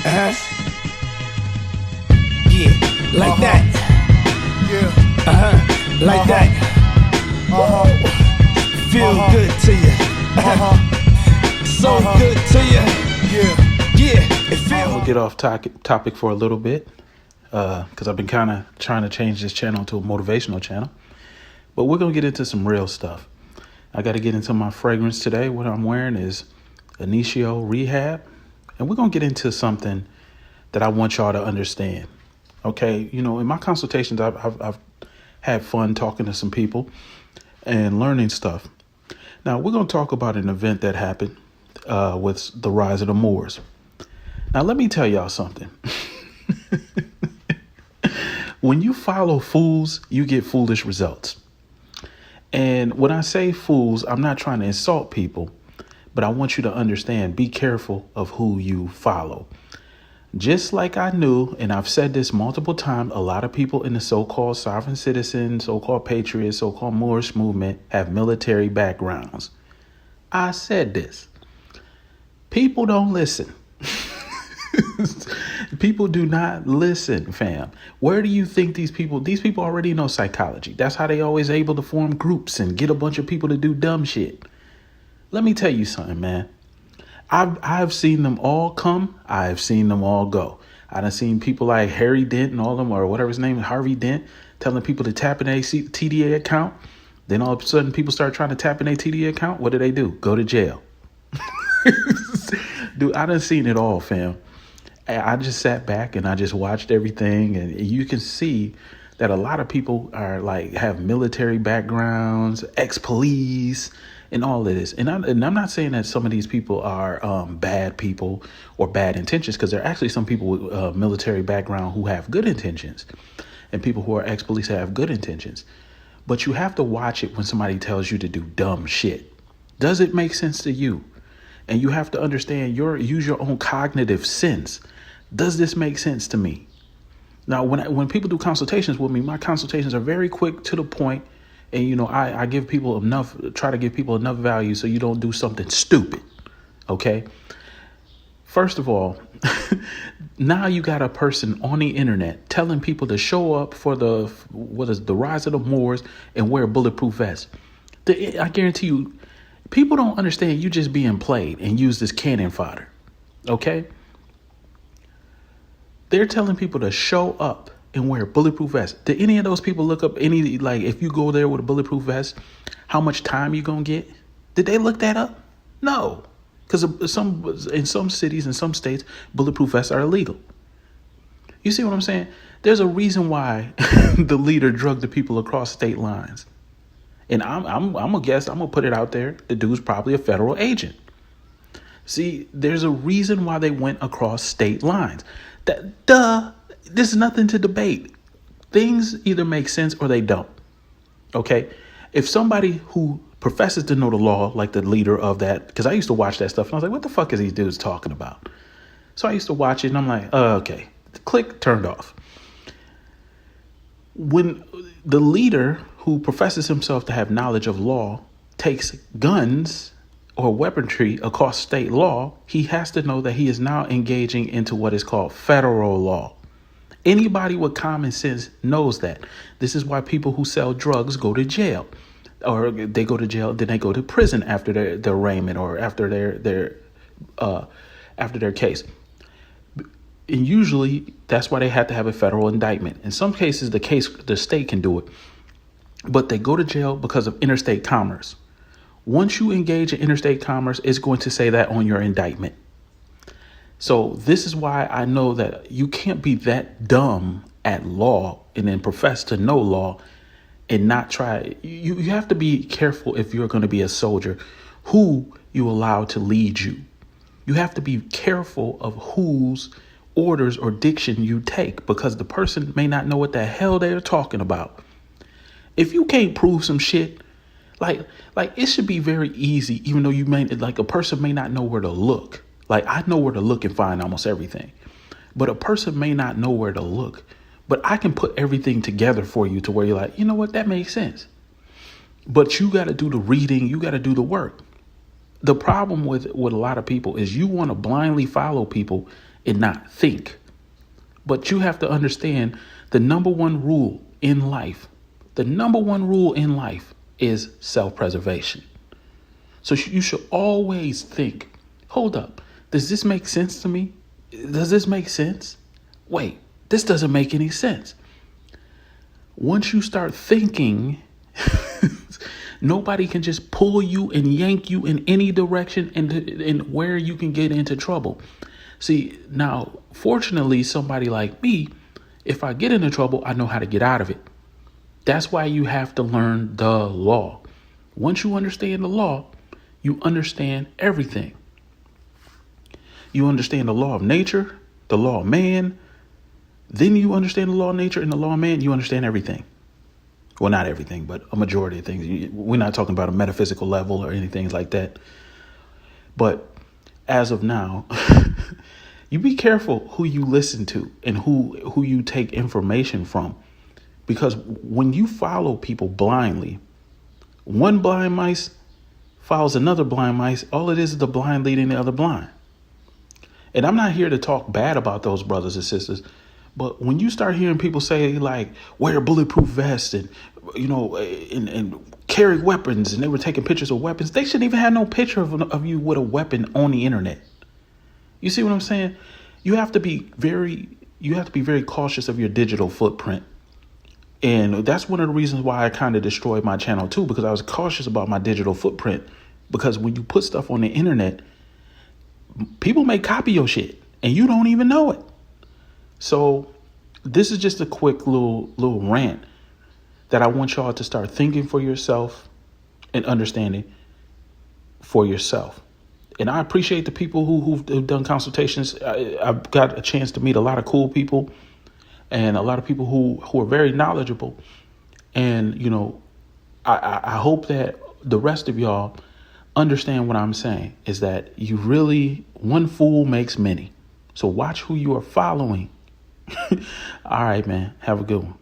Yeah, like that. Yeah. Like that. Feel good to you. So good to you. Yeah, it feels. I'm gonna get off topic for a little bit because I've been kind of trying to change this channel to a motivational channel. But we're gonna get into some real stuff. I got to get into my fragrance today. What I'm wearing is Initio Rehab, and we're gonna get into something that I want y'all to understand. Okay, you know, in my consultations, I've had fun talking to some people and learning stuff. Now we're gonna talk about an event that happened with the rise of the Moors. Now let me tell y'all something. When you follow fools, you get foolish results. And when I say fools, I'm not trying to insult people, but I want you to understand, be careful of who you follow. Just like I knew, and I've said this multiple times, a lot of people in the so-called sovereign citizens, so-called patriots, so-called Moorish movement have military backgrounds. I said this. People don't listen. People do not listen, fam. Where do you think these people already know psychology. That's how they always able to form groups and get a bunch of people to do dumb shit. Let me tell you something, man. I've seen them all come. I've seen them all go. I done seen people like Harry Dent and all of them, or whatever his name is, Harvey Dent, telling people to tap in their TDA account. Then all of a sudden people start trying to tap in their TDA account. What do? Go to jail. Dude, I done seen it all, fam. I just sat back and I just watched everything, and you can see that a lot of people are like have military backgrounds, ex-police, and all of this. And I'm not saying that some of these people are bad people or bad intentions, because there are actually some people with military background who have good intentions, and people who are ex-police have good intentions. But you have to watch it when somebody tells you to do dumb shit. Does it make sense to you? And you have to understand, use your own cognitive sense. Does this make sense to me? Now, when people do consultations with me, my consultations are very quick, to the point. And, you know, I give people try to give people enough value so you don't do something stupid. OK, first of all, now you got a person on the internet telling people to show up for the rise of the Moors and wear a bulletproof vest. I guarantee you, people don't understand you just being played and use this cannon fodder. OK, they're telling people to show up and wear a bulletproof vest. Did any of those people look up if you go there with a bulletproof vest, how much time you gonna get? Did they look that up? No, because in some cities and some states, bulletproof vests are illegal. You see what I'm saying? There's a reason why the leader drugged the people across state lines. And I'm gonna guess, I'm gonna put it out there, the dude's probably a federal agent. See, there's a reason why they went across state lines. There's nothing to debate. Things either make sense or they don't. Okay? If somebody who professes to know the law, like the leader of that, because I used to watch that stuff and I was like, what the fuck is these dudes talking about? So I used to watch it and I'm like, okay, click, turned off. When the leader who professes himself to have knowledge of law takes guns or weaponry across state law, he has to know that he is now engaging into what is called federal law. Anybody with common sense knows that. This is why people who sell drugs go to jail, or they go to jail, then they go to prison after their arraignment or after their case. And usually that's why they have to have a federal indictment. In some cases, the state can do it, but they go to jail because of interstate commerce. Once you engage in interstate commerce, it's going to say that on your indictment. So this is why I know that you can't be that dumb at law and then profess to know law and not try. You have to be careful if you're going to be a soldier, who you allow to lead you. You have to be careful of whose orders or diction you take, because the person may not know what the hell they're talking about. If you can't prove some shit, like it should be very easy, even though a person may not know where to look. Like, I know where to look and find almost everything, but a person may not know where to look, but I can put everything together for you to where you're like, you know what, that makes sense. But you got to do the reading. You got to do the work. The problem with a lot of people is you want to blindly follow people and not think. But you have to understand the number one rule in life. The number one rule in life is self-preservation. So you should always think, hold up, does this make sense to me? Does this make sense? Wait, this doesn't make any sense. Once you start thinking, nobody can just pull you and yank you in any direction and where you can get into trouble. See, now, fortunately, somebody like me, if I get into trouble, I know how to get out of it. That's why you have to learn the law. Once you understand the law, you understand everything. You understand the law of nature, the law of man. Then you understand the law of nature and the law of man. You understand everything. Well, not everything, but a majority of things. We're not talking about a metaphysical level or anything like that. But as of now, you be careful who you listen to and who you take information from. Because when you follow people blindly, one blind mice follows another blind mice. All it is the blind leading the other blind. And I'm not here to talk bad about those brothers and sisters. But when you start hearing people say, like, wear bulletproof vests and, and carry weapons, and they were taking pictures of weapons, they shouldn't even have no picture of you with a weapon on the internet. You see what I'm saying? You have to be very cautious of your digital footprint. And that's one of the reasons why I kind of destroyed my channel, too, because I was cautious about my digital footprint. Because when you put stuff on the internet, people may copy your shit and you don't even know it. So this is just a quick little rant that I want y'all to start thinking for yourself and understanding for yourself. And I appreciate the people who've done consultations. I've got a chance to meet a lot of cool people and a lot of people who are very knowledgeable. And, I hope that the rest of y'all understand what I'm saying is that one fool makes many. So watch who you are following. All right, man. Have a good one.